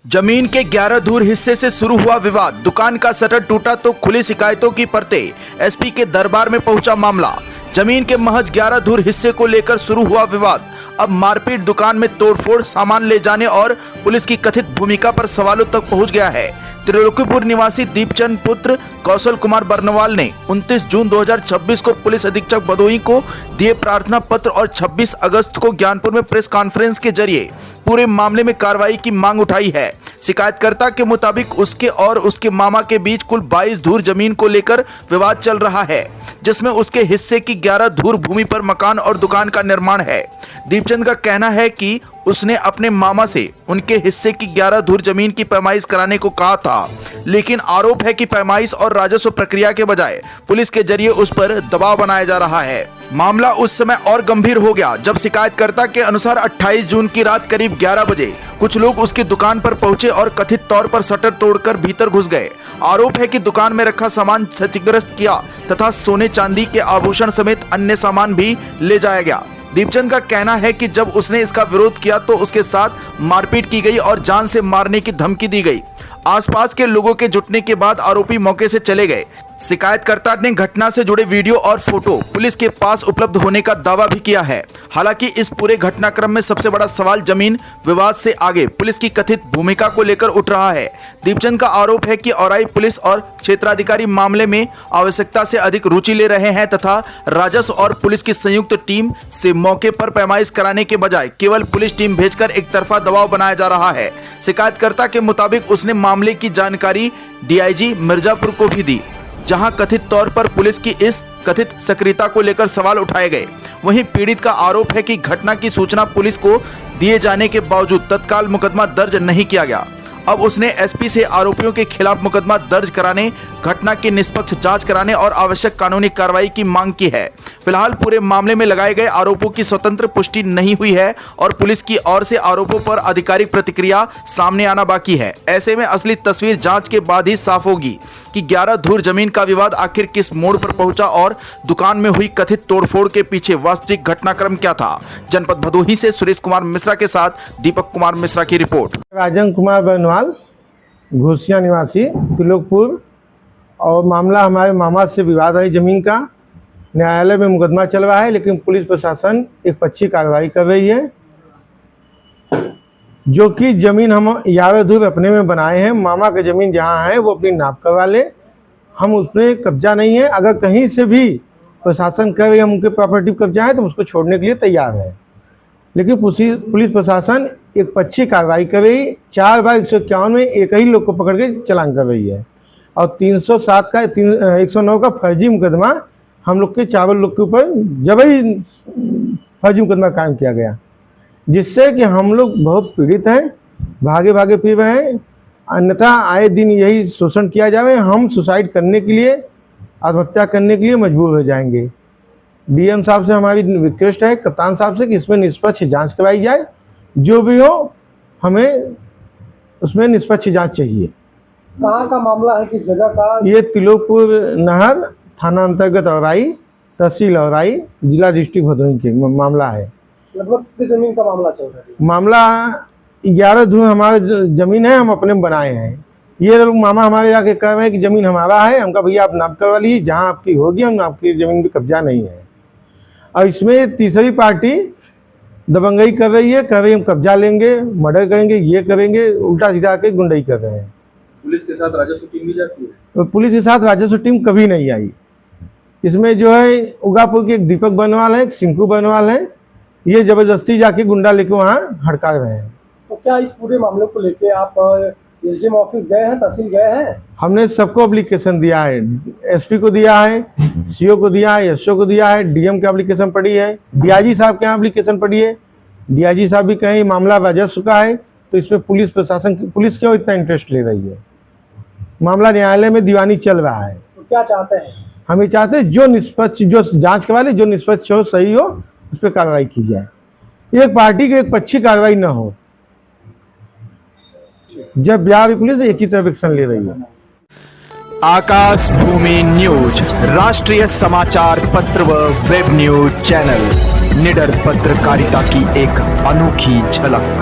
जमीन के 11 धूर हिस्से से शुरू हुआ विवाद। दुकान का शटर टूटा तो खुली शिकायतों की परतें। एसपी के दरबार में पहुंचा मामला। जमीन के महज 11 धूर हिस्से को लेकर शुरू हुआ विवाद। अब मारपीट, दुकान में तोड़फोड़, सामान ले जाने और पुलिस की कथित भूमिका पर सवालों तक पहुंच गया है। त्रिलोकीपुर निवासी दीपचंद पुत्र कौशल कुमार बर्नवाल ने 29 जून 2026 को पुलिस अधीक्षक भदोही को दिए प्रार्थना पत्र और 26 अगस्त को ज्ञानपुर में प्रेस कॉन्फ्रेंस के जरिए पूरे मामले में कार्रवाई की मांग उठाई है। शिकायतकर्ता के मुताबिक उसके और उसके मामा के बीच कुल 22 धूर जमीन को लेकर विवाद चल रहा है, जिसमें उसके हिस्से की 11 धूर भूमि पर मकान और दुकान का निर्माण है। दीपचंद का कहना है कि उसने अपने मामा से उनके हिस्से की 11 धूर जमीन की पैमाइश कराने को कहा था, लेकिन आरोप है कि पैमाइश और राजस्व प्रक्रिया के बजाय पुलिस के जरिए उस पर दबाव बनाया जा रहा है। मामला उस समय और गंभीर हो गया जब शिकायतकर्ता के अनुसार 28 जून की रात करीब 11 बजे कुछ लोग उसकी दुकान पर पहुंचे और कथित तौर पर शटर तोड़कर भीतर घुस गए। आरोप है कि दुकान में रखा सामान क्षतिग्रस्त किया तथा सोने चांदी के आभूषण समेत अन्य सामान भी ले जाया गया। दीपचंद का कहना है कि जब उसने इसका विरोध किया तो उसके साथ मारपीट की गई और जान से मारने की धमकी दी गई। आसपास के लोगों के जुटने के बाद आरोपी मौके से चले गए। शिकायतकर्ता ने घटना से जुड़े वीडियो और फोटो पुलिस के पास उपलब्ध होने का दावा भी किया है। हालांकि इस पूरे घटनाक्रम में सबसे बड़ा सवाल जमीन विवाद से आगे पुलिस की कथित भूमिका को लेकर उठ रहा है। दीपचंद का आरोप है कि औराई पुलिस और क्षेत्राधिकारी मामले में आवश्यकता से अधिक रुचि ले रहे हैं तथा राजस्व और पुलिस की संयुक्त टीम से मौके पर पैमाइश कराने के बजाय केवल पुलिस टीम भेजकर एक तरफा दबाव बनाया जा रहा है। शिकायतकर्ता के मुताबिक उसने मामले की जानकारी डीआईजी मिर्जापुर को भी दी, जहां कथित तौर पर पुलिस की इस कथित सक्रियता को लेकर सवाल उठाए गए। वहीं पीड़ित का आरोप है कि घटना की सूचना पुलिस को दिए जाने के बावजूद तत्काल मुकदमा दर्ज नहीं किया गया। अब उसने एसपी से आरोपियों के खिलाफ मुकदमा दर्ज कराने, घटना की निष्पक्ष जांच कराने और आवश्यक कानूनी कार्रवाई की मांग की है। फिलहाल पूरे मामले में लगाए गए आरोपों की स्वतंत्र पुष्टि नहीं हुई है और पुलिस की ओर से आरोपों पर आधिकारिक प्रतिक्रिया सामने आना बाकी है। ऐसे में असली तस्वीर जांच के बाद ही साफ होगी कि 11 धूर जमीन का विवाद आखिर किस मोड़ पर पहुंचा और दुकान में हुई कथित तोड़फोड़ के पीछे वास्तविक घटनाक्रम क्या था। जनपद भदोही से सुरेश कुमार मिश्रा के साथ दीपक कुमार मिश्रा की रिपोर्ट। राजन कुमार बर्नवाल, घोसिया निवासी, त्रिलोकपुर। और मामला हमारे मामा से विवाद है जमीन का। न्यायालय में मुकदमा चल रहा है, लेकिन पुलिस प्रशासन एक पक्षी कार्रवाई कर रही है। जो कि जमीन हम 11 धूर अपने में बनाए हैं। मामा का जमीन जहां है वो अपनी नाप करवा ले, हम उसमें कब्जा नहीं है। अगर कहीं से भी प्रशासन कहे हम उनके प्रॉपर्टी कब्जा है तो उसको छोड़ने के लिए तैयार है, लेकिन पुलिस प्रशासन एक पक्षी कार्रवाई कर रही। 4 बार 151 में एक ही लोग को पकड़ के चालान कर रही है और 307 का 109 का फर्जी मुकदमा हम लोग के चावल लोग के ऊपर जबरी फर्जी मुकदमा कायम किया गया, जिससे कि हम लोग बहुत पीड़ित हैं, भागे भागे फिर रहे हैं। अन्यथा आए दिन यही शोषण किया जाए, हम सुसाइड करने के लिए, आत्महत्या करने के लिए मजबूर हो जाएंगे। डीएम साहब से हमारी रिक्वेस्ट है, कप्तान साहब से, कि इसमें निष्पक्ष जांच करवाई जाए। जो भी हो, हमें उसमें निष्पक्ष जांच चाहिए। कहाँ का मामला है, किस जगह का? ये त्रिलोकपुर नहर, थाना अंतर्गत औराई, तहसील औराई, जिला डिस्ट्रिक्ट भदोही के मामला है। लगभग कितनी जमीन का मामला चल रहा है? मामला 11 धूर हमारे जमीन है, हम अपने बनाए हैं। ये लोग मामा हमारे जाके कह रहे हैं कि ज़मीन हमारा है। हमका भैया आप नाप करवा लीजिए, जहाँ आपकी होगी, हम आपकी ज़मीन पे कब्जा नहीं है। और इसमें तीसरी पार्टी दबंगई कर रही है, कह रही हम कब्जा लेंगे, मर्डर करेंगे, ये करेंगे, उल्टा सीधा के गुंडई कर रहे हैं। पुलिस के साथ राजस्व टीम भी जाती है? तो पुलिस के साथ राजस्व टीम कभी नहीं आई। इसमें जो है उगापुर के एक दीपक बर्नवाल है, एक सिंकू बर्नवाल है, ये ज़बरदस्ती जाके गुंडा लेके वहाँ हड़का रहे हैं। तो क्या इस पूरे मामले को लेके आप एसडीएम ऑफिस गए हैं, तहसील गए हैं? हमने सबको एप्लीकेशन दिया है, एसपी को दिया है, सीओ को दिया है, एसओ को दिया है, डीएम की एप्लीकेशन पड़ी है, डीआईजी साहब के यहाँ एप्लीकेशन पड़ी है। डीआईजी साहब भी कहें मामला राजस्व का है, तो इसमें पुलिस प्रशासन की, पुलिस क्यों इतना इंटरेस्ट ले रही है? मामला न्यायालय में दीवानी चल रहा है। तो क्या चाहते हैं? हम ये चाहते हैं जो निष्पक्ष, जो जाँच करवा ले, जो निष्पक्ष हो, सही हो, उस पर कार्रवाई की जाए। एक पार्टी की एक पक्षी कार्रवाई न हो। जब बिहार पुलिस एक ही तरफ एक्शन ले रही है। आकाश भूमि न्यूज, राष्ट्रीय समाचार पत्र व वेब न्यूज चैनल, निडर पत्रकारिता की एक अनोखी झलक।